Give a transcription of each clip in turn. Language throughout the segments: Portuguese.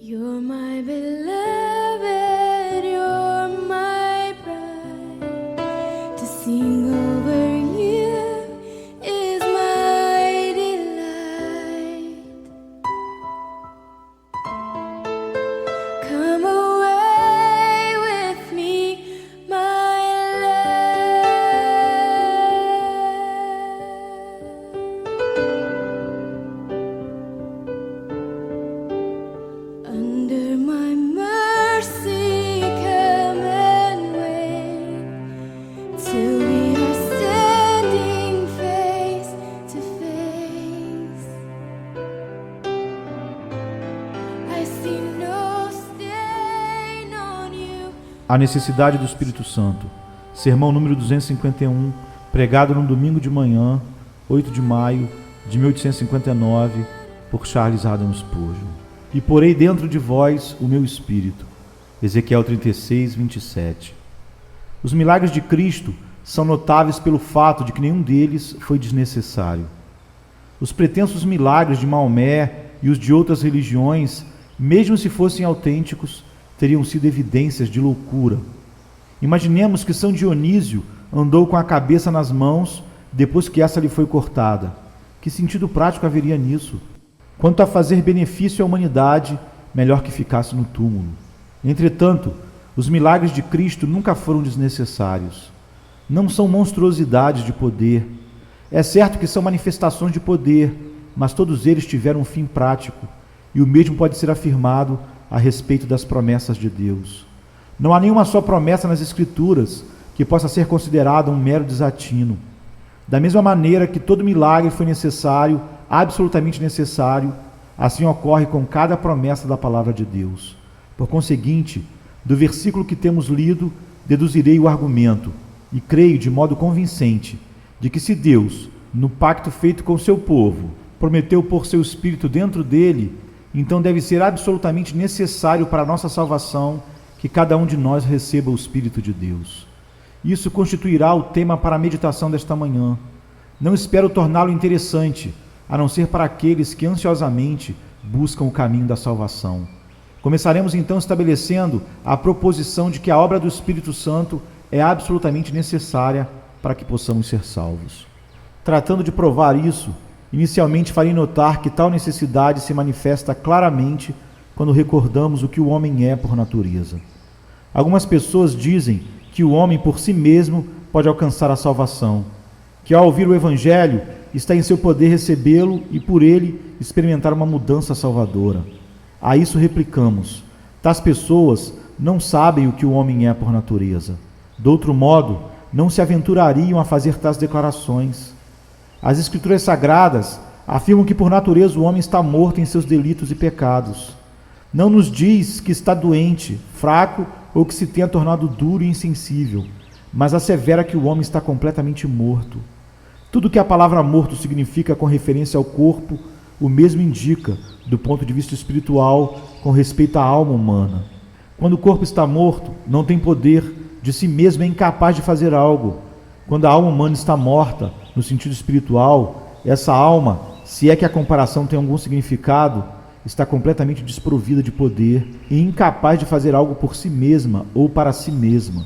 You're my beloved, you're my bride. To sing over you is my delight. Come away with me, my love. Under my mercy, come and wait till we are standing face to face. I see no stain on you. A necessidade do Espírito Santo. Sermão número 251, pregado num domingo de manhã, 8 de maio de 1859, por Charles Haddon Spurgeon. E porei dentro de vós o meu espírito. Ezequiel 36, 27. Os milagres de Cristo são notáveis pelo fato de que nenhum deles foi desnecessário. Os pretensos milagres de Maomé e os de outras religiões, mesmo se fossem autênticos, teriam sido evidências de loucura. Imaginemos que São Dionísio andou com a cabeça nas mãos depois que essa lhe foi cortada. Que sentido prático haveria nisso? Quanto a fazer benefício à humanidade, melhor que ficasse no túmulo. Entretanto, os milagres de Cristo nunca foram desnecessários. Não são monstruosidades de poder. É certo que são manifestações de poder, mas todos eles tiveram um fim prático, e o mesmo pode ser afirmado a respeito das promessas de Deus. Não há nenhuma só promessa nas Escrituras que possa ser considerada um mero desatino. Da mesma maneira que todo milagre foi necessário, absolutamente necessário, assim ocorre com cada promessa da palavra de Deus. Por conseguinte, do versículo que temos lido, deduzirei o argumento, e creio de modo convincente, de que se Deus, no pacto feito com seu povo, prometeu pôr seu Espírito dentro dele, então deve ser absolutamente necessário para a nossa salvação que cada um de nós receba o Espírito de Deus. Isso constituirá o tema para a meditação desta manhã. Não espero torná-lo interessante, a não ser para aqueles que ansiosamente buscam o caminho da salvação. Começaremos então estabelecendo a proposição de que a obra do Espírito Santo é absolutamente necessária para que possamos ser salvos. Tratando de provar isso, inicialmente farei notar que tal necessidade se manifesta claramente quando recordamos o que o homem é por natureza. Algumas pessoas dizem que o homem por si mesmo pode alcançar a salvação, que ao ouvir o Evangelho está em seu poder recebê-lo e por ele experimentar uma mudança salvadora. A isso replicamos: tais pessoas não sabem o que o homem é por natureza. De outro modo, não se aventurariam a fazer tais declarações. As Escrituras Sagradas afirmam que por natureza o homem está morto em seus delitos e pecados. Não nos diz que está doente, fraco ou que se tenha tornado duro e insensível, mas assevera que o homem está completamente morto. Tudo que a palavra morto significa com referência ao corpo, o mesmo indica, do ponto de vista espiritual, com respeito à alma humana. Quando o corpo está morto, não tem poder, de si mesmo é incapaz de fazer algo. Quando a alma humana está morta, no sentido espiritual, essa alma, se é que a comparação tem algum significado, está completamente desprovida de poder e incapaz de fazer algo por si mesma ou para si mesma.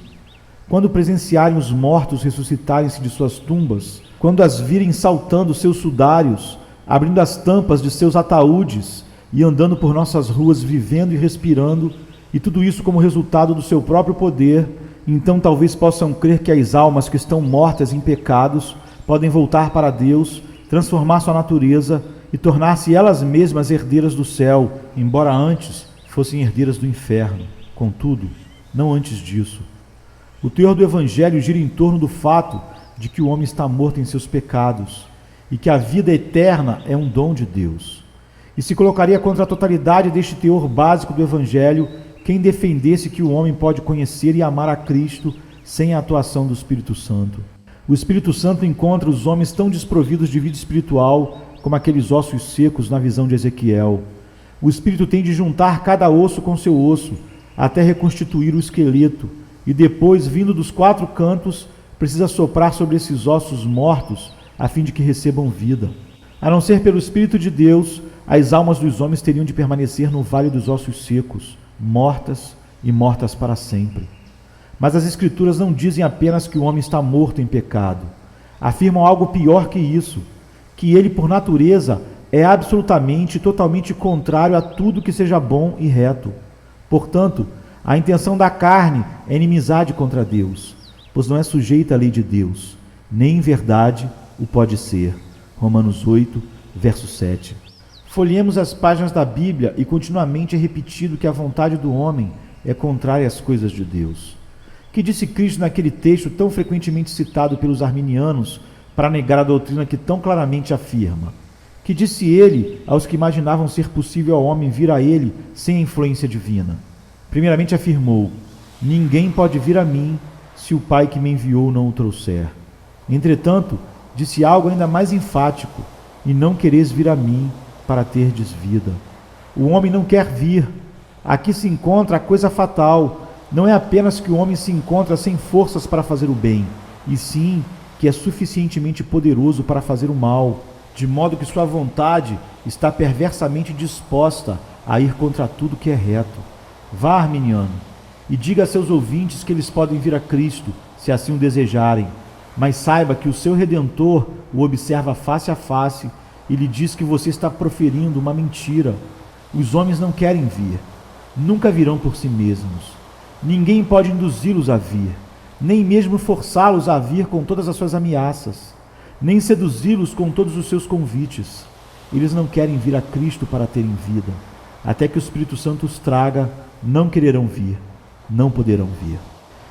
Quando presenciarem os mortos ressuscitarem-se de suas tumbas, quando as virem saltando seus sudários, abrindo as tampas de seus ataúdes e andando por nossas ruas vivendo e respirando, e tudo isso como resultado do seu próprio poder, então talvez possam crer que as almas que estão mortas em pecados podem voltar para Deus, transformar sua natureza e tornar-se elas mesmas herdeiras do céu, embora antes fossem herdeiras do inferno. Contudo, não antes disso. O teor do Evangelho gira em torno do fato de que o homem está morto em seus pecados e que a vida eterna é um dom de Deus. E se colocaria contra a totalidade deste teor básico do Evangelho quem defendesse que o homem pode conhecer e amar a Cristo sem a atuação do Espírito Santo. O Espírito Santo encontra os homens tão desprovidos de vida espiritual como aqueles ossos secos na visão de Ezequiel. O Espírito tem de juntar cada osso com seu osso, até reconstituir o esqueleto, e depois, vindo dos 4 cantos, precisa soprar sobre esses ossos mortos, a fim de que recebam vida. A não ser pelo Espírito de Deus, as almas dos homens teriam de permanecer no vale dos ossos secos, mortas e mortas para sempre. Mas as Escrituras não dizem apenas que o homem está morto em pecado. Afirmam algo pior que isso, que ele, por natureza, é absolutamente e totalmente contrário a tudo que seja bom e reto. Portanto, a intenção da carne é inimizade contra Deus, pois não é sujeita à lei de Deus, nem em verdade o pode ser. Romanos 8, verso 7. Folhemos as páginas da Bíblia e continuamente é repetido que a vontade do homem é contrária às coisas de Deus. Que disse Cristo naquele texto tão frequentemente citado pelos arminianos para negar a doutrina que tão claramente afirma? Que disse ele aos que imaginavam ser possível ao homem vir a ele sem a influência divina? Primeiramente afirmou: ninguém pode vir a mim se o Pai que me enviou não o trouxer. Entretanto, disse algo ainda mais enfático: e não quereis vir a mim para terdes vida. O homem não quer vir. Aqui se encontra a coisa fatal. Não é apenas que o homem se encontra sem forças para fazer o bem, e sim que é suficientemente poderoso para fazer o mal, de modo que sua vontade está perversamente disposta a ir contra tudo que é reto. Vá, arminiano, e diga a seus ouvintes que eles podem vir a Cristo, se assim o desejarem, mas saiba que o seu Redentor o observa face a face e lhe diz que você está proferindo uma mentira. Os homens não querem vir, nunca virão por si mesmos. Ninguém pode induzi-los a vir, nem mesmo forçá-los a vir com todas as suas ameaças, nem seduzi-los com todos os seus convites. Eles não querem vir a Cristo para terem vida. Até que o Espírito Santo os traga, não quererão vir, não poderão vir.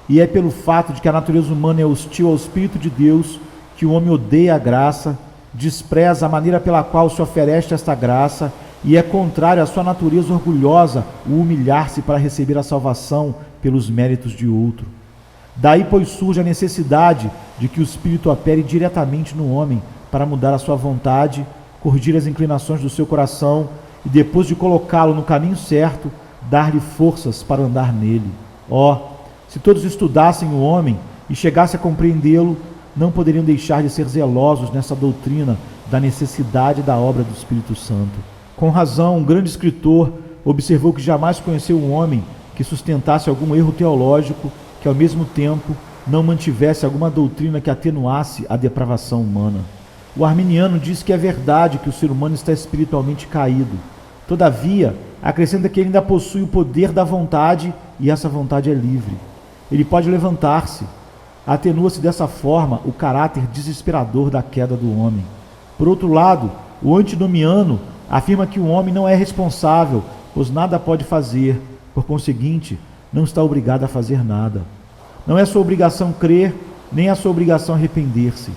E é pelo fato de que a natureza humana é hostil ao Espírito de Deus que o homem odeia a graça, despreza a maneira pela qual se oferece esta graça e é contrário à sua natureza orgulhosa o humilhar-se para receber a salvação pelos méritos de outro. Daí, pois, surge a necessidade de que o Espírito opere diretamente no homem para mudar a sua vontade, corrigir as inclinações do seu coração e, depois de colocá-lo no caminho certo, dar-lhe forças para andar nele. Se todos estudassem o homem e chegassem a compreendê-lo, não poderiam deixar de ser zelosos nessa doutrina da necessidade da obra do Espírito Santo. Com razão, um grande escritor observou que jamais conheceu um homem que sustentasse algum erro teológico que, ao mesmo tempo, não mantivesse alguma doutrina que atenuasse a depravação humana. O arminiano diz que é verdade que o ser humano está espiritualmente caído. Todavia, acrescenta que ele ainda possui o poder da vontade e essa vontade é livre. Ele pode levantar-se. Atenua-se dessa forma o caráter desesperador da queda do homem. Por outro lado, o antinomiano afirma que o homem não é responsável, pois nada pode fazer, por conseguinte, não está obrigado a fazer nada. Não é sua obrigação crer, nem é sua obrigação arrepender-se.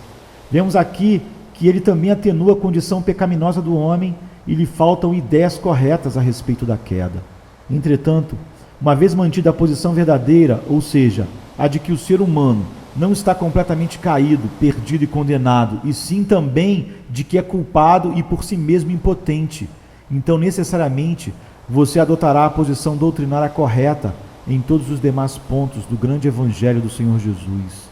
Vemos aqui que ele também atenua a condição pecaminosa do homem e lhe faltam ideias corretas a respeito da queda. Entretanto, uma vez mantida a posição verdadeira, ou seja, a de que o ser humano não está completamente caído, perdido e condenado, e sim também de que é culpado e por si mesmo impotente, então necessariamente você adotará a posição doutrinária correta em todos os demais pontos do grande Evangelho do Senhor Jesus.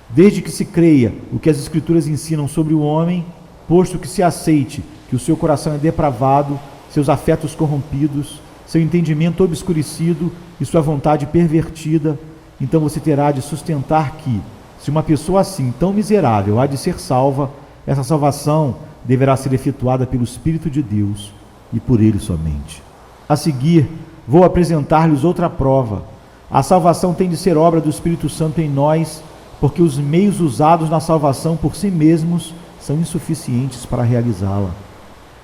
Desde que se creia o que as Escrituras ensinam sobre o homem, posto que se aceite que o seu coração é depravado, seus afetos corrompidos, seu entendimento obscurecido e sua vontade pervertida, então você terá de sustentar que, se uma pessoa assim tão miserável há de ser salva, essa salvação deverá ser efetuada pelo Espírito de Deus e por Ele somente. A seguir, vou apresentar-lhes outra prova. A salvação tem de ser obra do Espírito Santo em nós, porque os meios usados na salvação por si mesmos são insuficientes para realizá-la.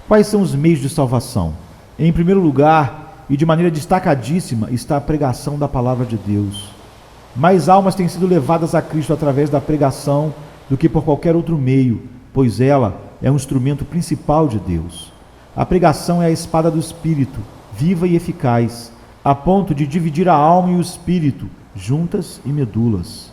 Quais são os meios de salvação? Em primeiro lugar, e de maneira destacadíssima, está a pregação da palavra de Deus. Mais almas têm sido levadas a Cristo através da pregação do que por qualquer outro meio, pois ela é um instrumento principal de Deus. A pregação é a espada do Espírito, viva e eficaz, a ponto de dividir a alma e o espírito, juntas e medulas.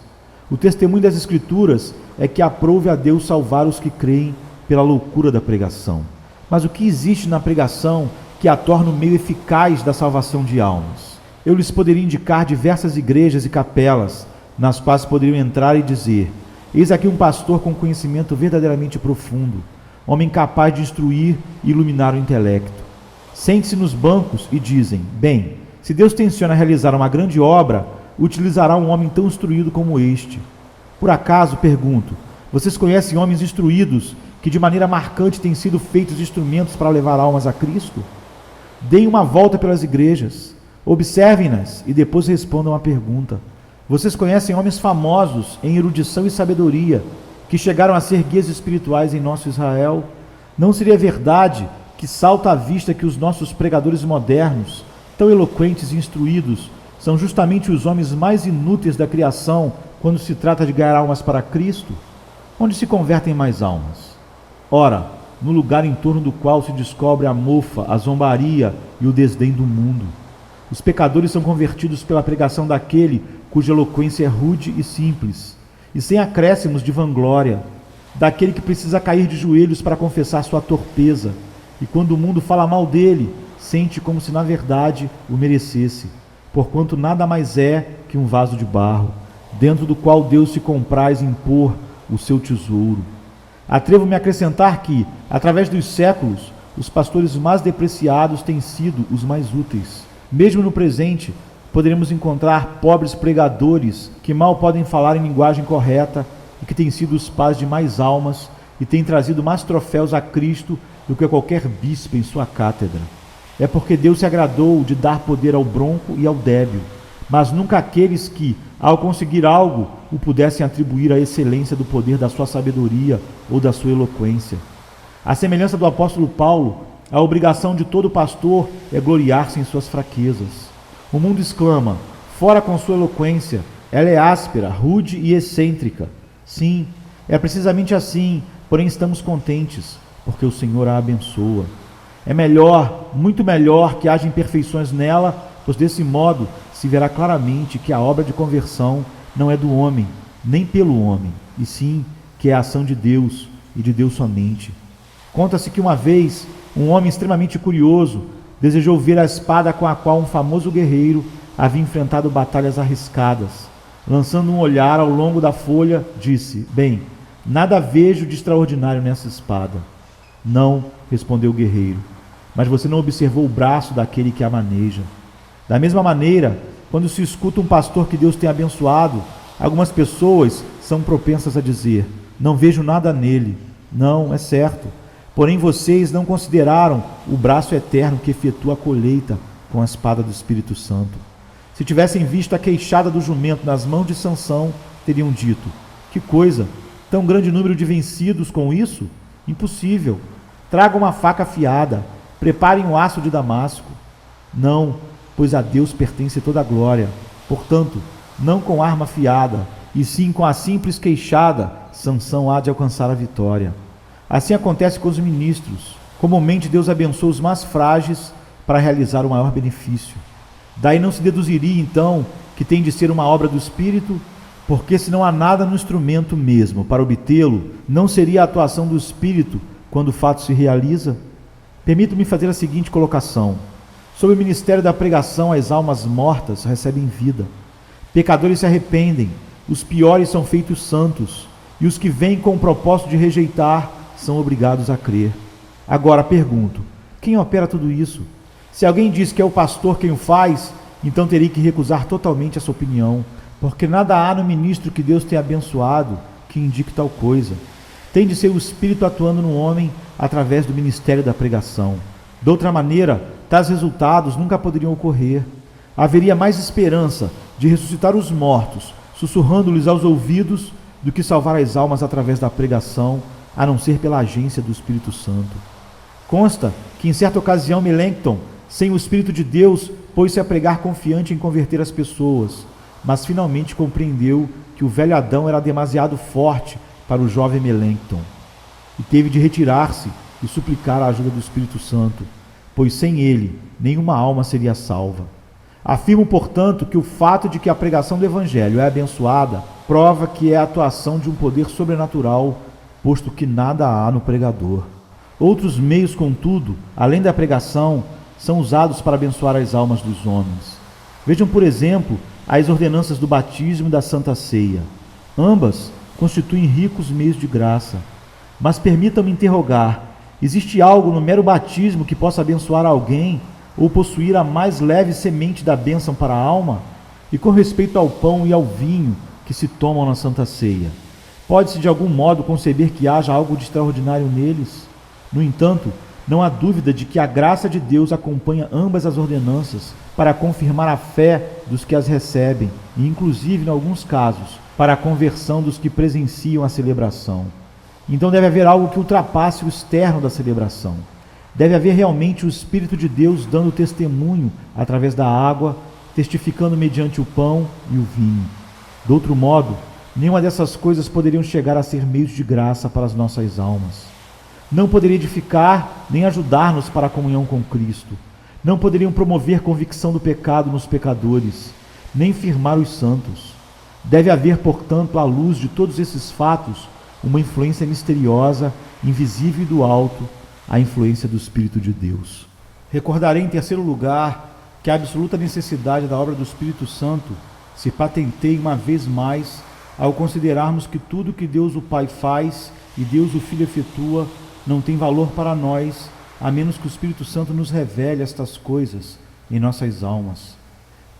O testemunho das Escrituras é que aprove a Deus salvar os que creem pela loucura da pregação. Mas o que existe na pregação que a torna o meio eficaz da salvação de almas? Eu lhes poderia indicar diversas igrejas e capelas, nas quais poderiam entrar e dizer: eis aqui um pastor com conhecimento verdadeiramente profundo, homem capaz de instruir e iluminar o intelecto. Sente-se nos bancos e dizem: bem, se Deus tenciona realizar uma grande obra, utilizará um homem tão instruído como este. Por acaso, pergunto, vocês conhecem homens instruídos que de maneira marcante têm sido feitos instrumentos para levar almas a Cristo? Deem uma volta pelas igrejas, observem-nas e depois respondam à pergunta. Vocês conhecem homens famosos em erudição e sabedoria que chegaram a ser guias espirituais em nosso Israel? Não seria verdade que salta à vista que os nossos pregadores modernos, tão eloquentes e instruídos, são justamente os homens mais inúteis da criação quando se trata de ganhar almas para Cristo? Onde se convertem mais almas? Ora, no lugar em torno do qual se descobre a mofa, a zombaria e o desdém do mundo. Os pecadores são convertidos pela pregação daquele cuja eloquência é rude e simples, e sem acréscimos de vanglória, daquele que precisa cair de joelhos para confessar sua torpeza, e quando o mundo fala mal dele, sente como se na verdade o merecesse, porquanto nada mais é que um vaso de barro, dentro do qual Deus se compraz em pôr o seu tesouro. Atrevo-me a acrescentar que, através dos séculos, os pastores mais depreciados têm sido os mais úteis. Mesmo no presente, poderemos encontrar pobres pregadores que mal podem falar em linguagem correta e que têm sido os pais de mais almas e têm trazido mais troféus a Cristo do que qualquer bispo em sua cátedra. É porque Deus se agradou de dar poder ao bronco e ao débil, mas nunca aqueles que, ao conseguir algo, o pudessem atribuir à excelência do poder da sua sabedoria ou da sua eloquência. À semelhança do apóstolo Paulo, a obrigação de todo pastor é gloriar-se em suas fraquezas. O mundo exclama: fora com sua eloquência, ela é áspera, rude e excêntrica. Sim, é precisamente assim, porém estamos contentes, porque o Senhor a abençoa. É melhor, muito melhor, que haja imperfeições nela, pois desse modo se verá claramente que a obra de conversão não é do homem, nem pelo homem, e sim que é a ação de Deus, e de Deus somente. Conta-se que uma vez, um homem extremamente curioso desejou ver a espada com a qual um famoso guerreiro havia enfrentado batalhas arriscadas. Lançando um olhar ao longo da folha, disse: bem, nada vejo de extraordinário nessa espada. Não, respondeu o guerreiro, mas você não observou o braço daquele que a maneja. Da mesma maneira, quando se escuta um pastor que Deus tem abençoado, algumas pessoas são propensas a dizer: não vejo nada nele. Não, é certo. Porém vocês não consideraram o braço eterno que efetua a colheita com a espada do Espírito Santo. Se tivessem visto a queixada do jumento nas mãos de Sansão, teriam dito: que coisa, tão grande número de vencidos com isso? Impossível. Tragam uma faca afiada, preparem o aço de Damasco. Não, pois a Deus pertence toda a glória. Portanto, não com arma afiada, e sim com a simples queixada, Sansão há de alcançar a vitória. Assim acontece com os ministros. Comumente Deus abençoa os mais frágeis para realizar o maior benefício. Daí não se deduziria, então, que tem de ser uma obra do Espírito, porque se não há nada no instrumento mesmo para obtê-lo, não seria a atuação do Espírito quando o fato se realiza? Permito-me fazer a seguinte colocação. Sob o ministério da pregação, as almas mortas recebem vida. Pecadores se arrependem, os piores são feitos santos, e os que vêm com o propósito de rejeitar são obrigados a crer. Agora pergunto, quem opera tudo isso? Se alguém diz que é o pastor quem o faz, então terei que recusar totalmente essa opinião, porque nada há no ministro que Deus tenha abençoado que indique tal coisa. Tem de ser o Espírito atuando no homem através do ministério da pregação. De outra maneira, tais resultados nunca poderiam ocorrer. Haveria mais esperança de ressuscitar os mortos, sussurrando-lhes aos ouvidos, do que salvar as almas através da pregação, a não ser pela agência do Espírito Santo. Consta que em certa ocasião Melanchthon, sem o Espírito de Deus, pôs-se a pregar confiante em converter as pessoas, mas finalmente compreendeu que o velho Adão era demasiado forte para o jovem Melanchthon, e teve de retirar-se e suplicar a ajuda do Espírito Santo, pois sem ele nenhuma alma seria salva. Afirmo, portanto, que o fato de que a pregação do Evangelho é abençoada prova que é a atuação de um poder sobrenatural, posto que nada há no pregador. Outros meios, contudo, além da pregação, são usados para abençoar as almas dos homens. Vejam, por exemplo, as ordenanças do batismo e da Santa Ceia. Ambas constituem ricos meios de graça. Mas permitam-me interrogar: Existe algo no mero batismo que possa abençoar alguém ou possuir a mais leve semente da bênção para a alma? E com respeito ao pão e ao vinho que se tomam na Santa Ceia, pode-se de algum modo conceber que haja algo de extraordinário neles? No entanto, não há dúvida de que a graça de Deus acompanha ambas as ordenanças para confirmar a fé dos que as recebem e, inclusive, em alguns casos, para a conversão dos que presenciam a celebração. Então deve haver algo que ultrapasse o externo da celebração. Deve haver realmente o Espírito de Deus dando testemunho através da água, testificando mediante o pão e o vinho. De outro modo, nenhuma dessas coisas poderiam chegar a ser meios de graça para as nossas almas. Não poderia edificar nem ajudar-nos para a comunhão com Cristo. Não poderiam promover convicção do pecado nos pecadores, nem firmar os santos. Deve haver, portanto, à luz de todos esses fatos, uma influência misteriosa, invisível e do alto, a influência do Espírito de Deus. Recordarei, em terceiro lugar, que a absoluta necessidade da obra do Espírito Santo se patenteia uma vez mais ao considerarmos que tudo que Deus o Pai faz e Deus o Filho efetua não tem valor para nós, a menos que o Espírito Santo nos revele estas coisas em nossas almas.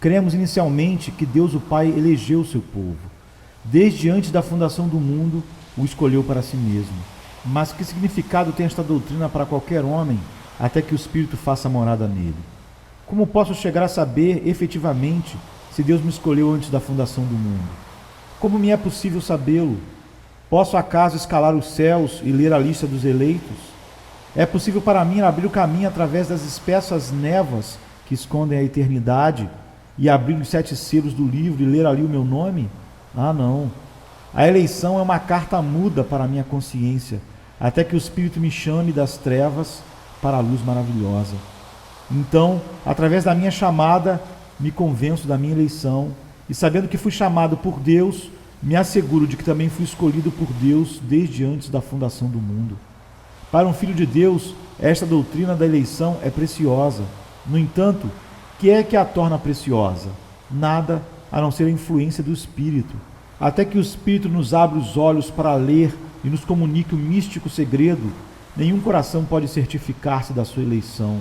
Cremos inicialmente que Deus o Pai elegeu o seu povo. Desde antes da fundação do mundo, o escolheu para si mesmo. Mas que significado tem esta doutrina para qualquer homem, até que o Espírito faça morada nele? Como posso chegar a saber, efetivamente, se Deus me escolheu antes da fundação do mundo? Como me é possível sabê-lo? Posso acaso escalar os céus e ler a lista dos eleitos? É possível para mim abrir o caminho através das espessas névoas que escondem a eternidade e abrir os 7 selos do livro e ler ali o meu nome? Ah, não. A eleição é uma carta muda para a minha consciência, até que o Espírito me chame das trevas para a luz maravilhosa. Então, através da minha chamada, me convenço da minha eleição, e sabendo que fui chamado por Deus, me asseguro de que também fui escolhido por Deus desde antes da fundação do mundo. Para um filho de Deus, esta doutrina da eleição é preciosa. No entanto, o que é que a torna preciosa? Nada a não ser a influência do Espírito. Até que o Espírito nos abra os olhos para ler e nos comunique o místico segredo, nenhum coração pode certificar-se da sua eleição.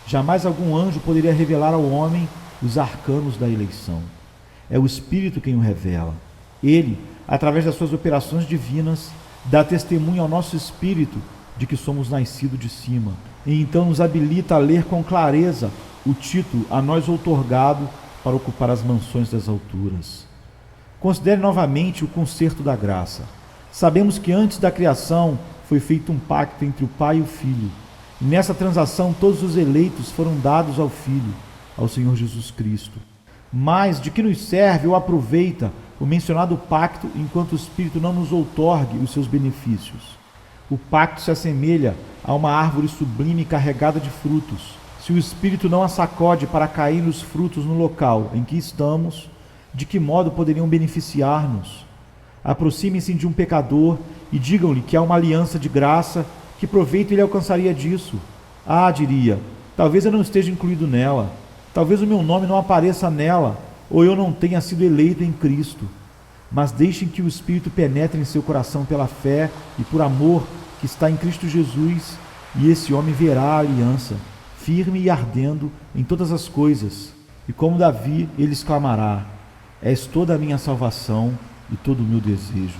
Jamais algum anjo poderia revelar ao homem os arcanos da eleição. É o Espírito quem o revela. Ele, através das suas operações divinas, dá testemunho ao nosso espírito de que somos nascidos de cima, e então nos habilita a ler com clareza o título a nós outorgado para ocupar as mansões das alturas. Considere novamente o concerto da graça. Sabemos que antes da criação foi feito um pacto entre o Pai e o Filho, e nessa transação todos os eleitos foram dados ao Filho, ao Senhor Jesus Cristo. Mas de que nos serve ou aproveita o mencionado pacto enquanto o Espírito não nos outorgue os seus benefícios? O pacto se assemelha a uma árvore sublime carregada de frutos. Se o Espírito não a sacode para cair os frutos no local em que estamos, de que modo poderiam beneficiar-nos? Aproximem-se de um pecador e digam-lhe que há uma aliança de graça, que proveito ele alcançaria disso? Ah, diria, talvez eu não esteja incluído nela, talvez o meu nome não apareça nela, ou eu não tenha sido eleito em Cristo. Mas deixem que o Espírito penetre em seu coração pela fé e por amor que está em Cristo Jesus, e esse homem verá a aliança, firme e ardendo em todas as coisas. E como Davi, ele exclamará: és toda a minha salvação e todo o meu desejo.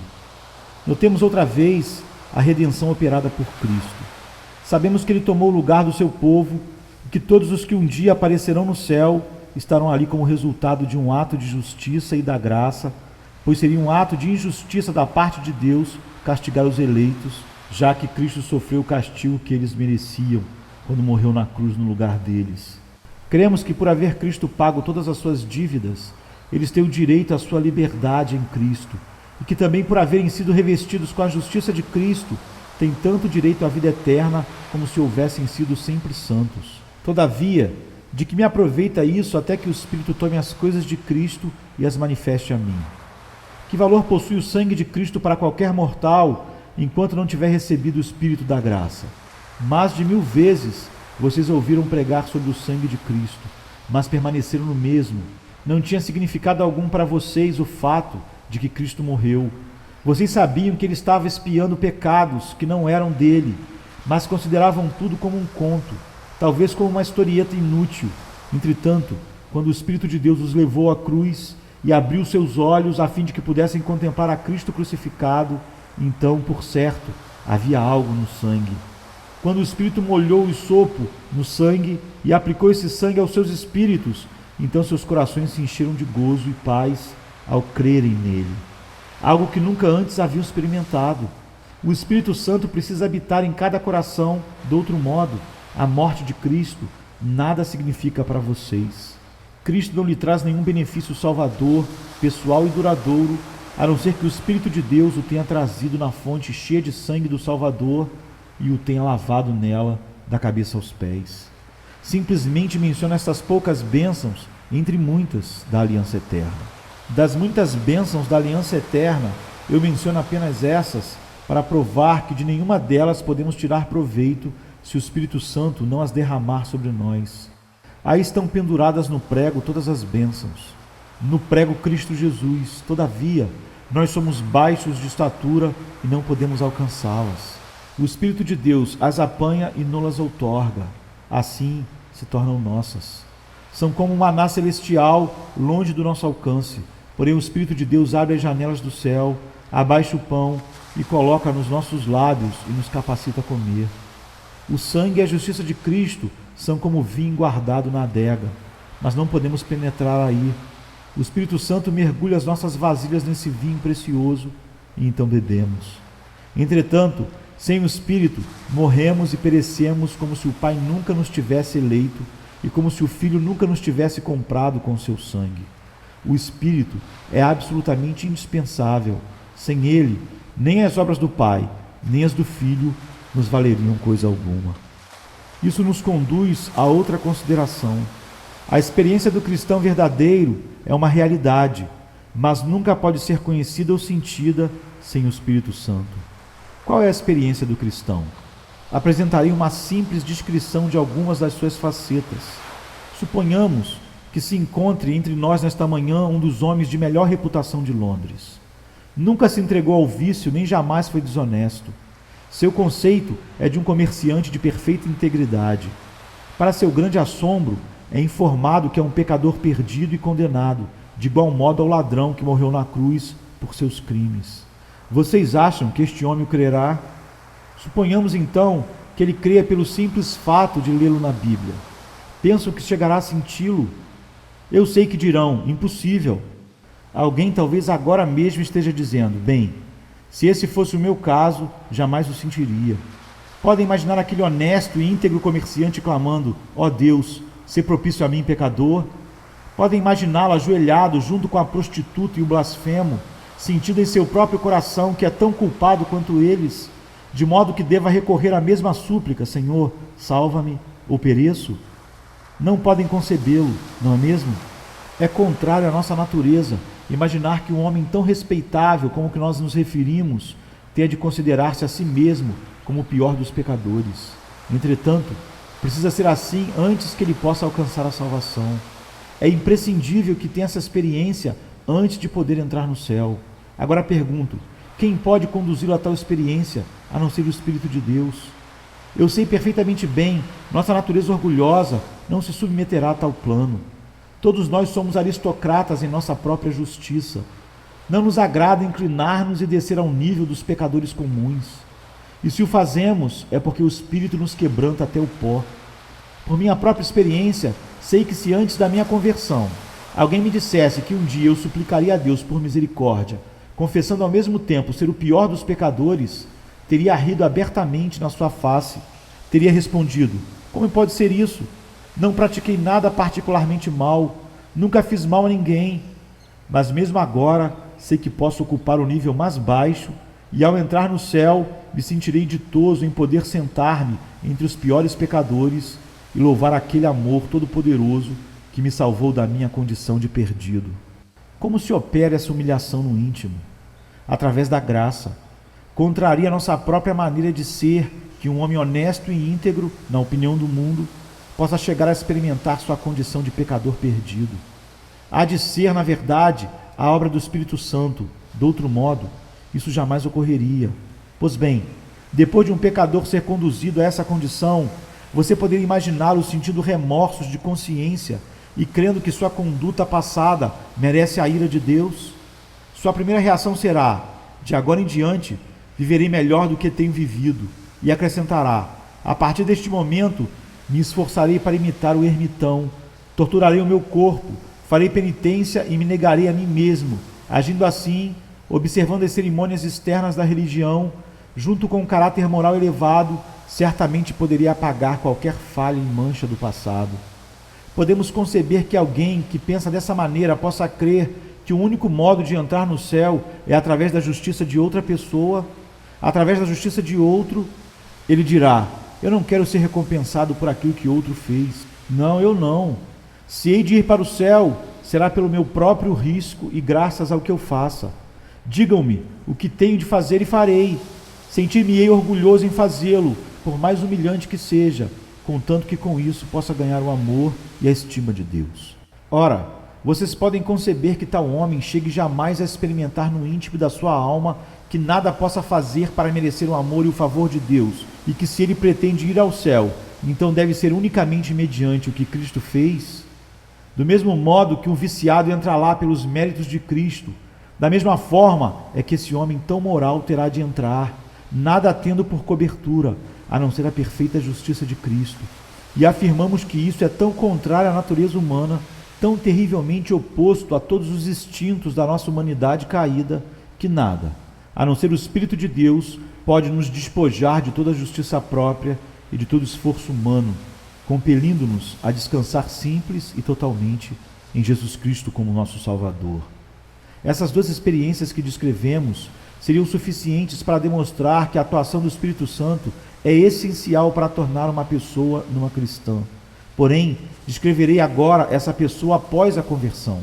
Notemos outra vez a redenção operada por Cristo. Sabemos que ele tomou o lugar do seu povo e que todos os que um dia aparecerão no céu estarão ali como resultado de um ato de justiça e da graça, pois seria um ato de injustiça da parte de Deus castigar os eleitos, já que Cristo sofreu o castigo que eles mereciam quando morreu na cruz no lugar deles. Cremos que por haver Cristo pago todas as suas dívidas, eles têm o direito à sua liberdade em Cristo, e que também por haverem sido revestidos com a justiça de Cristo, têm tanto direito à vida eterna como se houvessem sido sempre santos. Todavia, de que me aproveita isso até que o Espírito tome as coisas de Cristo e as manifeste a mim? Que valor possui o sangue de Cristo para qualquer mortal, enquanto não tiver recebido o Espírito da graça? Mais de 1000 vezes vocês ouviram pregar sobre o sangue de Cristo, mas permaneceram no mesmo. Não tinha significado algum para vocês o fato de que Cristo morreu. Vocês sabiam que ele estava expiando pecados que não eram dele, mas consideravam tudo como um conto, talvez como uma historieta inútil. Entretanto, quando o Espírito de Deus os levou à cruz e abriu seus olhos a fim de que pudessem contemplar a Cristo crucificado, então, por certo, havia algo no sangue. Quando o Espírito molhou o sopo no sangue e aplicou esse sangue aos seus espíritos, então seus corações se encheram de gozo e paz ao crerem nele. Algo que nunca antes haviam experimentado. O Espírito Santo precisa habitar em cada coração. De outro modo, a morte de Cristo nada significa para vocês. Cristo não lhe traz nenhum benefício salvador, pessoal e duradouro, a não ser que o Espírito de Deus o tenha trazido na fonte cheia de sangue do Salvador e o tenha lavado nela da cabeça aos pés. Simplesmente menciona estas poucas bênçãos entre muitas da aliança eterna. Das muitas bênçãos da aliança eterna, eu menciono apenas essas para provar que de nenhuma delas podemos tirar proveito se o Espírito Santo não as derramar sobre nós. Aí estão penduradas no prego todas as bênçãos. No prego Cristo Jesus. Todavia, nós somos baixos de estatura e não podemos alcançá-las. O Espírito de Deus as apanha e nos-las outorga. Assim se tornam nossas. São como um maná celestial longe do nosso alcance. Porém o Espírito de Deus abre as janelas do céu, abaixa o pão e coloca nos nossos lábios e nos capacita a comer. O sangue e a justiça de Cristo são como vinho guardado na adega, mas não podemos penetrar aí. O Espírito Santo mergulha as nossas vasilhas nesse vinho precioso e então bebemos. Entretanto, sem o Espírito, morremos e perecemos como se o Pai nunca nos tivesse eleito e como se o Filho nunca nos tivesse comprado com seu sangue. O Espírito é absolutamente indispensável. Sem ele, nem as obras do Pai, nem as do Filho nos valeriam coisa alguma. Isso nos conduz a outra consideração. A experiência do cristão verdadeiro é uma realidade, mas nunca pode ser conhecida ou sentida sem o Espírito Santo. Qual é a experiência do cristão? Apresentarei uma simples descrição de algumas das suas facetas. Suponhamos que se encontre entre nós nesta manhã um dos homens de melhor reputação de Londres. Nunca se entregou ao vício, nem jamais foi desonesto. Seu conceito é de um comerciante de perfeita integridade. Para seu grande assombro, é informado que é um pecador perdido e condenado, de igual modo ao ladrão que morreu na cruz por seus crimes. Vocês acham que este homem o crerá? Suponhamos então que ele creia pelo simples fato de lê-lo na Bíblia. Pensam que chegará a senti-lo? Eu sei que dirão, impossível. Alguém talvez agora mesmo esteja dizendo, bem, se esse fosse o meu caso, jamais o sentiria. Podem imaginar aquele honesto e íntegro comerciante clamando, ó Deus, sê propício a mim, pecador? Podem imaginá-lo ajoelhado junto com a prostituta e o blasfemo, sentindo em seu próprio coração que é tão culpado quanto eles, de modo que deva recorrer à mesma súplica, Senhor, salva-me ou pereço? Não podem concebê-lo, não é mesmo? É contrário à nossa natureza imaginar que um homem tão respeitável como o que nós nos referimos tenha de considerar-se a si mesmo como o pior dos pecadores. Entretanto, precisa ser assim antes que ele possa alcançar a salvação. É imprescindível que tenha essa experiência antes de poder entrar no céu. Agora pergunto, quem pode conduzi-lo a tal experiência, a não ser o Espírito de Deus? Eu sei perfeitamente bem, nossa natureza orgulhosa não se submeterá a tal plano. Todos nós somos aristocratas em nossa própria justiça. Não nos agrada inclinar-nos e descer ao nível dos pecadores comuns. E se o fazemos, é porque o Espírito nos quebranta até o pó. Por minha própria experiência, sei que se antes da minha conversão, alguém me dissesse que um dia eu suplicaria a Deus por misericórdia, confessando ao mesmo tempo ser o pior dos pecadores, teria rido abertamente na sua face, teria respondido, como pode ser isso? Não pratiquei nada particularmente mal, nunca fiz mal a ninguém, mas mesmo agora sei que posso ocupar o nível mais baixo e ao entrar no céu me sentirei ditoso em poder sentar-me entre os piores pecadores e louvar aquele amor todo-poderoso que me salvou da minha condição de perdido. Como se opera essa humilhação no íntimo? Através da graça. Contraria a nossa própria maneira de ser que um homem honesto e íntegro, na opinião do mundo, possa chegar a experimentar sua condição de pecador perdido. Há de ser, na verdade, a obra do Espírito Santo. De outro modo, isso jamais ocorreria. Pois bem, Depois de um pecador ser conduzido a essa condição, você poderia imaginá-lo sentindo remorsos de consciência e crendo que sua conduta passada merece a ira de Deus? Sua primeira reação será: de agora em diante, viverei melhor do que tenho vivido. E acrescentará: a partir deste momento, me esforçarei para imitar o ermitão, torturarei o meu corpo, farei penitência e me negarei a mim mesmo. Agindo assim, observando as cerimônias externas da religião, junto com um caráter moral elevado, certamente poderia apagar qualquer falha e mancha do passado. Podemos conceber que alguém que pensa dessa maneira possa crer que o único modo de entrar no céu é através da justiça de outra pessoa, através da justiça de outro. Ele dirá: eu não quero ser recompensado por aquilo que outro fez. Não, eu não. Se hei de ir para o céu, será pelo meu próprio risco e graças ao que eu faça. Digam-me o que tenho de fazer e farei. Sentir-me-ei orgulhoso em fazê-lo, por mais humilhante que seja, contanto que com isso possa ganhar o amor e a estima de Deus. Ora, vocês podem conceber que tal homem chegue jamais a experimentar no íntimo da sua alma que nada possa fazer para merecer o amor e o favor de Deus, e que se ele pretende ir ao céu, então deve ser unicamente mediante o que Cristo fez? Do mesmo modo que um viciado entra lá pelos méritos de Cristo, da mesma forma é que esse homem tão moral terá de entrar, nada tendo por cobertura, a não ser a perfeita justiça de Cristo. E afirmamos que isso é tão contrário à natureza humana, tão terrivelmente oposto a todos os instintos da nossa humanidade caída, que nada, a não ser o Espírito de Deus, pode nos despojar de toda a justiça própria e de todo esforço humano, compelindo-nos a descansar simples e totalmente em Jesus Cristo como nosso Salvador. Essas duas experiências que descrevemos seriam suficientes para demonstrar que a atuação do Espírito Santo é essencial para tornar uma pessoa numa cristã. Porém, descreverei agora essa pessoa após a conversão.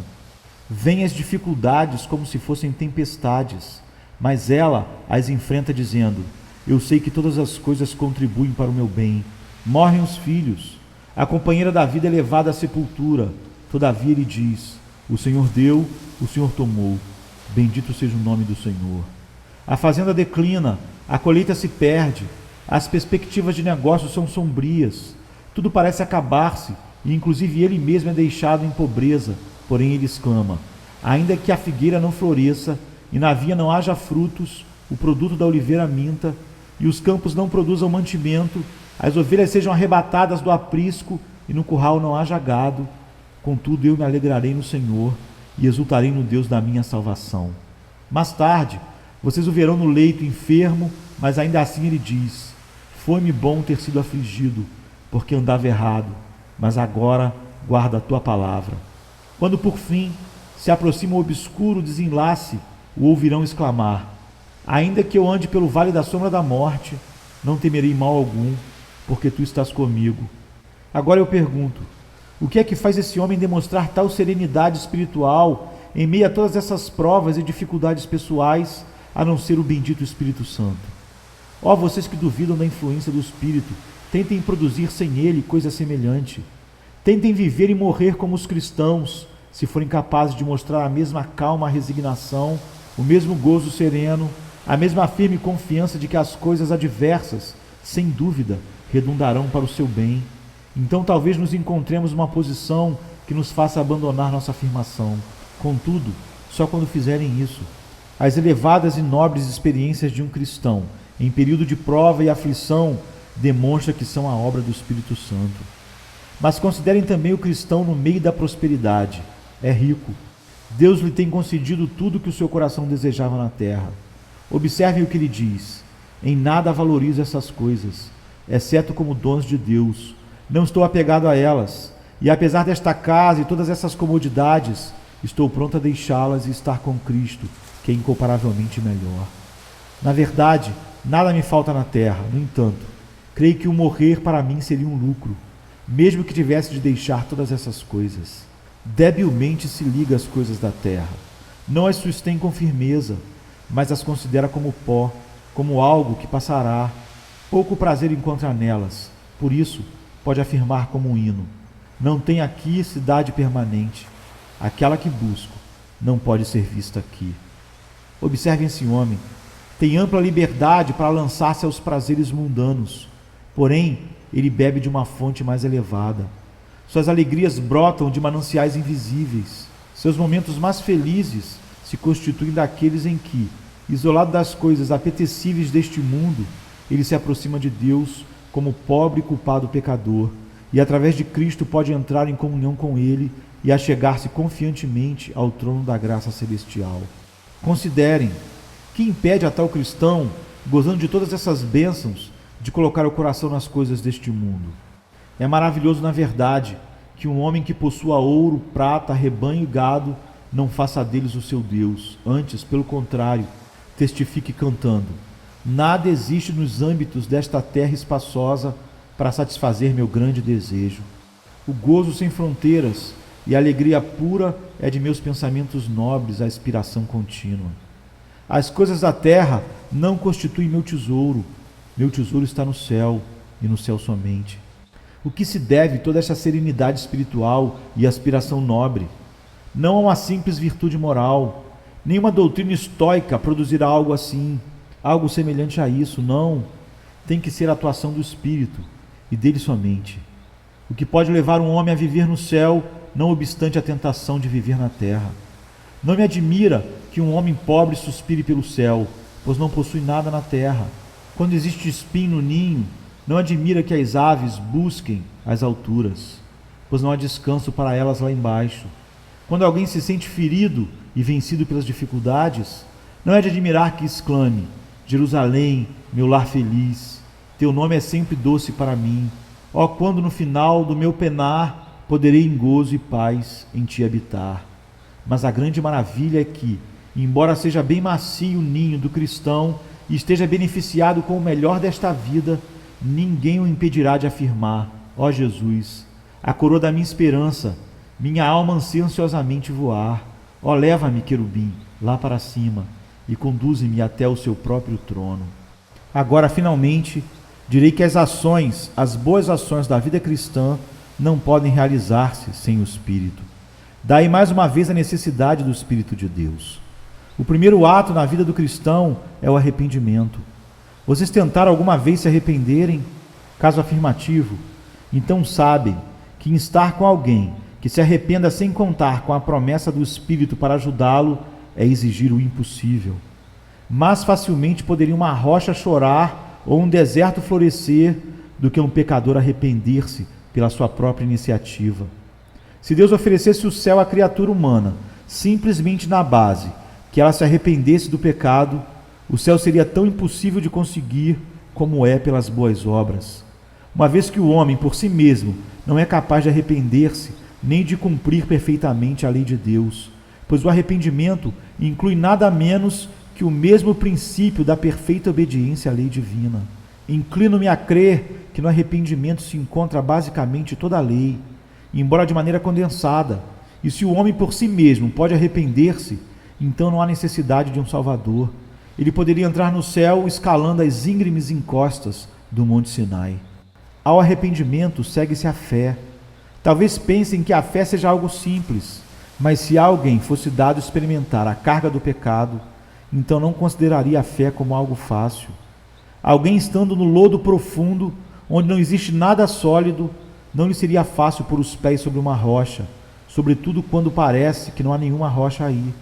Vêm as dificuldades como se fossem tempestades, mas ela as enfrenta dizendo: eu sei que todas as coisas contribuem para o meu bem. Morrem os filhos, a companheira da vida é levada à sepultura. Todavia ele diz: o Senhor deu, o Senhor tomou. Bendito seja o nome do Senhor. A fazenda declina, a colheita se perde, as perspectivas de negócio são sombrias, tudo parece acabar-se, e inclusive ele mesmo é deixado em pobreza. Porém ele exclama: ainda que a figueira não floresça, e na vinha não haja frutos, o produto da oliveira minta, e os campos não produzam mantimento, as ovelhas sejam arrebatadas do aprisco, e no curral não haja gado, contudo eu me alegrarei no Senhor, e exultarei no Deus da minha salvação. Mais tarde, vocês o verão no leito enfermo, mas ainda assim ele diz: foi-me bom ter sido afligido, porque andava errado, mas agora guarda a tua palavra. Quando por fim se aproxima o obscuro desenlace, o ouvirão exclamar: ainda que eu ande pelo vale da sombra da morte, não temerei mal algum, porque tu estás comigo. Agora eu pergunto: o que é que faz esse homem demonstrar tal serenidade espiritual em meio a todas essas provas e dificuldades pessoais, a não ser o bendito Espírito Santo? Ó, vocês que duvidam da influência do Espírito, tentem produzir sem ele coisa semelhante. Tentem viver e morrer como os cristãos, se forem capazes de mostrar a mesma calma resignação, o mesmo gozo sereno, a mesma firme confiança de que as coisas adversas, sem dúvida, redundarão para o seu bem. Então talvez nos encontremos numa posição que nos faça abandonar nossa afirmação. Contudo, só quando fizerem isso. As elevadas e nobres experiências de um cristão em período de prova e aflição demonstra que são a obra do Espírito Santo. Mas considerem também o cristão no meio da prosperidade. É rico. Deus lhe tem concedido tudo o que o seu coração desejava na terra. Observem o que ele diz: em nada valorizo essas coisas, exceto como dons de Deus. Não estou apegado a elas, e apesar desta casa e todas essas comodidades, estou pronto a deixá-las e estar com Cristo, que é incomparavelmente melhor. Na verdade, nada me falta na terra. No entanto, creio que o morrer para mim seria um lucro, mesmo que tivesse de deixar todas essas coisas. Debilmente se liga às coisas da terra, não as sustém com firmeza, mas as considera como pó, como algo que passará. Pouco prazer encontra nelas, por isso pode afirmar como um hino: não tem aqui cidade permanente, aquela que busco não pode ser vista aqui. Observem esse homem, Tem ampla liberdade para lançar-se aos prazeres mundanos, porém, ele bebe de uma fonte mais elevada. Suas alegrias brotam de mananciais invisíveis. Seus momentos mais felizes se constituem daqueles em que, isolado das coisas apetecíveis deste mundo, ele se aproxima de Deus como pobre e culpado pecador, e através de Cristo pode entrar em comunhão com Ele e achegar-se confiantemente ao trono da graça celestial. Considerem, que impede a tal cristão, gozando de todas essas bênçãos, de colocar o coração nas coisas deste mundo? É maravilhoso, na verdade, que um homem que possua ouro, prata, rebanho e gado não faça deles o seu Deus. Antes, pelo contrário, testifique cantando: nada existe nos âmbitos desta terra espaçosa para satisfazer meu grande desejo. O gozo sem fronteiras e a alegria pura é de meus pensamentos nobres a inspiração contínua. As coisas da terra não constituem meu tesouro está no céu, e no céu somente. O que se deve toda esta serenidade espiritual e aspiração nobre? Não a uma simples virtude moral, nenhuma doutrina estoica produzirá algo assim, algo semelhante a isso, não. Tem que ser a atuação do Espírito, e dele somente. O que pode levar um homem a viver no céu, não obstante a tentação de viver na terra. Não me admira que um homem pobre suspire pelo céu, pois não possui nada na terra. Quando existe espinho no ninho, não admira que as aves busquem as alturas, pois não há descanso para elas lá embaixo. Quando alguém se sente ferido e vencido pelas dificuldades, não é de admirar que exclame: Jerusalém, meu lar feliz, teu nome é sempre doce para mim. Ó, quando no final do meu penar poderei em gozo e paz em ti habitar. Mas a grande maravilha é que, embora seja bem macio o ninho do cristão e esteja beneficiado com o melhor desta vida, ninguém o impedirá de afirmar: ó Jesus, a coroa da minha esperança, minha alma anseia ansiosamente voar. Ó, leva-me, querubim, lá para cima e conduze-me até o seu próprio trono. Agora, finalmente, direi que as boas ações da vida cristã não podem realizar-se sem o Espírito. Daí mais uma vez a necessidade do Espírito de Deus. O primeiro ato na vida do cristão é o arrependimento. Vocês tentaram alguma vez se arrependerem? Caso afirmativo, então sabem que em estar com alguém que se arrependa sem contar com a promessa do Espírito para ajudá-lo é exigir o impossível. Mais facilmente poderia uma rocha chorar ou um deserto florescer do que um pecador arrepender-se pela sua própria iniciativa. Se Deus oferecesse o céu à criatura humana, simplesmente na base que ela se arrependesse do pecado, o céu seria tão impossível de conseguir como é pelas boas obras. Uma vez que o homem, por si mesmo, não é capaz de arrepender-se, nem de cumprir perfeitamente a lei de Deus, pois o arrependimento inclui nada menos que o mesmo princípio da perfeita obediência à lei divina. Inclino-me a crer que no arrependimento se encontra basicamente toda a lei, embora de maneira condensada, e se o homem por si mesmo pode arrepender-se, então não há necessidade de um Salvador. Ele poderia entrar no céu escalando as íngremes encostas do Monte Sinai. Ao arrependimento segue-se a fé. Talvez pensem que a fé seja algo simples, mas se a alguém fosse dado experimentar a carga do pecado, então não consideraria a fé como algo fácil. Alguém estando no lodo profundo, onde não existe nada sólido, não lhe seria fácil pôr os pés sobre uma rocha, sobretudo quando parece que não há nenhuma rocha aí.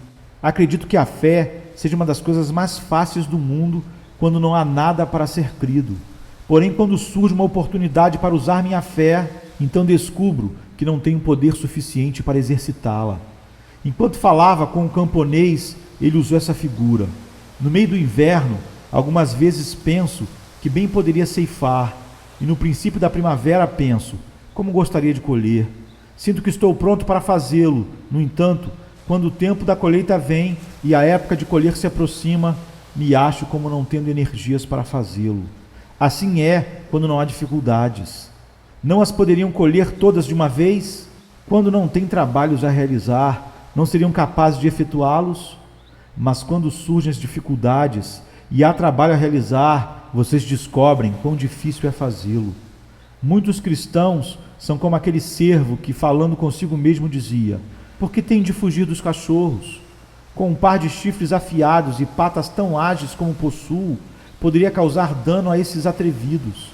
Acredito que a fé seja uma das coisas mais fáceis do mundo quando não há nada para ser crido. Porém, quando surge uma oportunidade para usar minha fé, então descubro que não tenho poder suficiente para exercitá-la. Enquanto falava com um camponês, ele usou essa figura. No meio do inverno, algumas vezes penso que bem poderia ceifar, e no princípio da primavera penso: como gostaria de colher. Sinto que estou pronto para fazê-lo. No entanto, quando o tempo da colheita vem e a época de colher se aproxima, me acho como não tendo energias para fazê-lo. Assim é quando não há dificuldades. Não as poderiam colher todas de uma vez? Quando não têm trabalhos a realizar, não seriam capazes de efetuá-los? Mas quando surgem as dificuldades e há trabalho a realizar, vocês descobrem quão difícil é fazê-lo. Muitos cristãos são como aquele cervo que, falando consigo mesmo, dizia: por que tem de fugir dos cachorros? Com um par de chifres afiados e patas tão ágeis como possuo, poderia causar dano a esses atrevidos.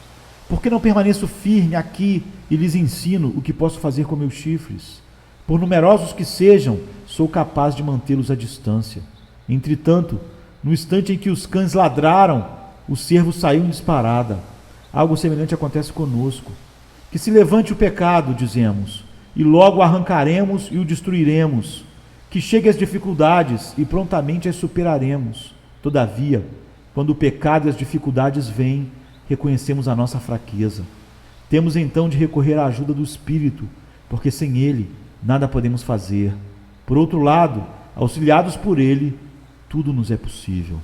Por que não permaneço firme aqui e lhes ensino o que posso fazer com meus chifres? Por numerosos que sejam, sou capaz de mantê-los à distância. Entretanto, no instante em que os cães ladraram, o cervo saiu em disparada. Algo semelhante acontece conosco. Que se levante o pecado, dizemos, e logo o arrancaremos e o destruiremos. Que chegue as dificuldades e prontamente as superaremos. Todavia, quando o pecado e as dificuldades vêm, reconhecemos a nossa fraqueza. Temos então de recorrer à ajuda do Espírito, porque sem ele nada podemos fazer. Por outro lado, auxiliados por ele, tudo nos é possível.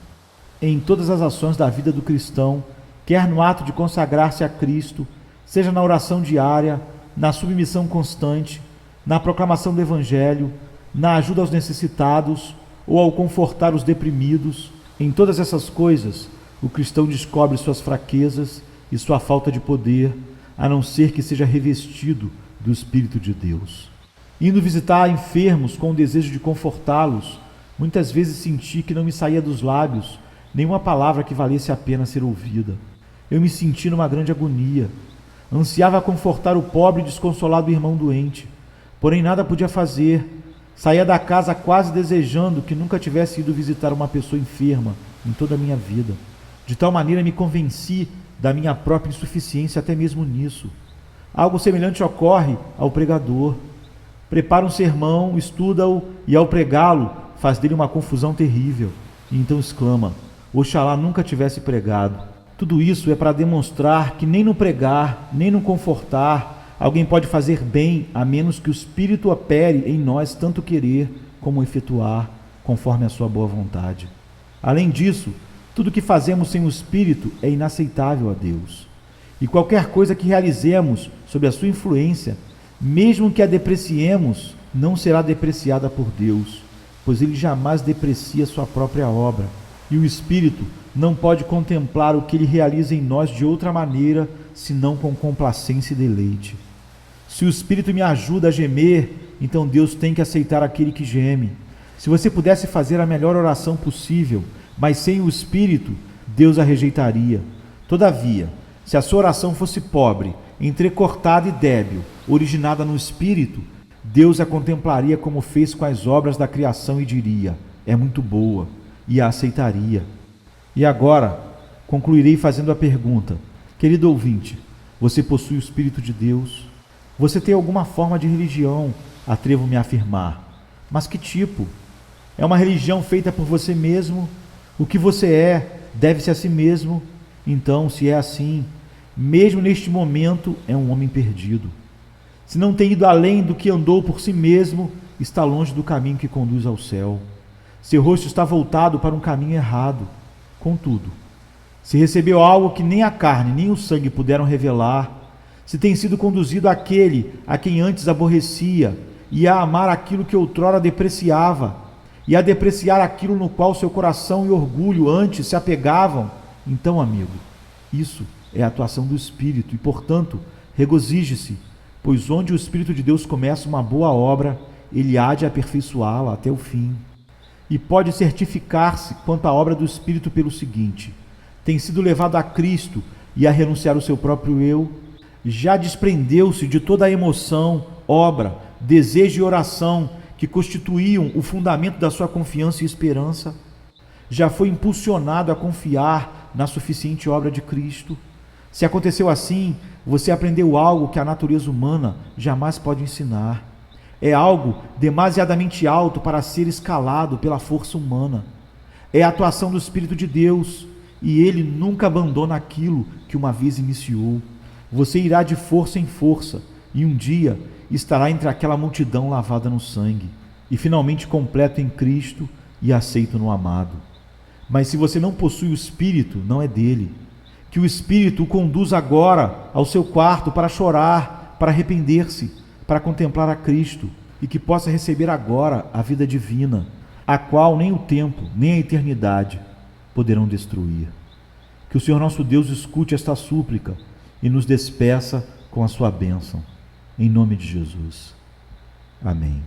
Em todas as ações da vida do cristão, quer no ato de consagrar-se a Cristo, seja na oração diária, na submissão constante, na proclamação do Evangelho, na ajuda aos necessitados ou ao confortar os deprimidos, em todas essas coisas, o cristão descobre suas fraquezas e sua falta de poder, a não ser que seja revestido do Espírito de Deus. Indo visitar enfermos com o desejo de confortá-los, muitas vezes senti que não me saía dos lábios nenhuma palavra que valesse a pena ser ouvida. Eu me senti numa grande agonia. Ansiava confortar o pobre e desconsolado irmão doente, porém nada podia fazer. Saía da casa quase desejando que nunca tivesse ido visitar uma pessoa enferma em toda a minha vida. De tal maneira me convenci da minha própria insuficiência até mesmo nisso. Algo semelhante ocorre ao pregador. Prepara um sermão, estuda-o e ao pregá-lo faz dele uma confusão terrível. E então exclama: oxalá nunca tivesse pregado. Tudo isso é para demonstrar que nem no pregar, nem no confortar, alguém pode fazer bem a menos que o Espírito opere em nós tanto querer como efetuar, conforme a sua boa vontade. Além disso, tudo que fazemos sem o Espírito é inaceitável a Deus. E qualquer coisa que realizemos sob a sua influência, mesmo que a depreciemos, não será depreciada por Deus, pois Ele jamais deprecia sua própria obra. E o Espírito não pode contemplar o que Ele realiza em nós de outra maneira, senão com complacência e deleite. Se o Espírito me ajuda a gemer, então Deus tem que aceitar aquele que geme. Se você pudesse fazer a melhor oração possível, mas sem o Espírito, Deus a rejeitaria. Todavia, se a sua oração fosse pobre, entrecortada e débil, originada no Espírito, Deus a contemplaria como fez com as obras da criação e diria: é muito boa, e a aceitaria. E agora, concluirei fazendo a pergunta: querido ouvinte, você possui o Espírito de Deus? Você tem alguma forma de religião, atrevo-me a afirmar. Mas que tipo? É uma religião feita por você mesmo? O que você é, deve-se a si mesmo? Então, se é assim, mesmo neste momento, é um homem perdido. Se não tem ido além do que andou por si mesmo, está longe do caminho que conduz ao céu. Seu rosto está voltado para um caminho errado. Contudo, se recebeu algo que nem a carne nem o sangue puderam revelar, se tem sido conduzido àquele a quem antes aborrecia, e a amar aquilo que outrora depreciava, e a depreciar aquilo no qual seu coração e orgulho antes se apegavam, então, amigo, isso é a atuação do Espírito, e, portanto, regozije-se, pois onde o Espírito de Deus começa uma boa obra, ele há de aperfeiçoá-la até o fim. E pode certificar-se quanto à obra do Espírito pelo seguinte: tem sido levado a Cristo e a renunciar o seu próprio eu, já desprendeu-se de toda a emoção, obra, desejo e oração que constituíam o fundamento da sua confiança e esperança, já foi impulsionado a confiar na suficiente obra de Cristo. Se aconteceu assim, você aprendeu algo que a natureza humana jamais pode ensinar. É algo demasiadamente alto para ser escalado pela força humana. É a atuação do Espírito de Deus, e Ele nunca abandona aquilo que uma vez iniciou. Você irá de força em força, e um dia estará entre aquela multidão lavada no sangue, e finalmente completo em Cristo e aceito no amado. Mas se você não possui o Espírito, não é dele. Que o Espírito o conduza agora ao seu quarto para chorar, para arrepender-se, para contemplar a Cristo, e que possa receber agora a vida divina, a qual nem o tempo, nem a eternidade poderão destruir. Que o Senhor nosso Deus escute esta súplica e nos despeça com a sua bênção. Em nome de Jesus. Amém.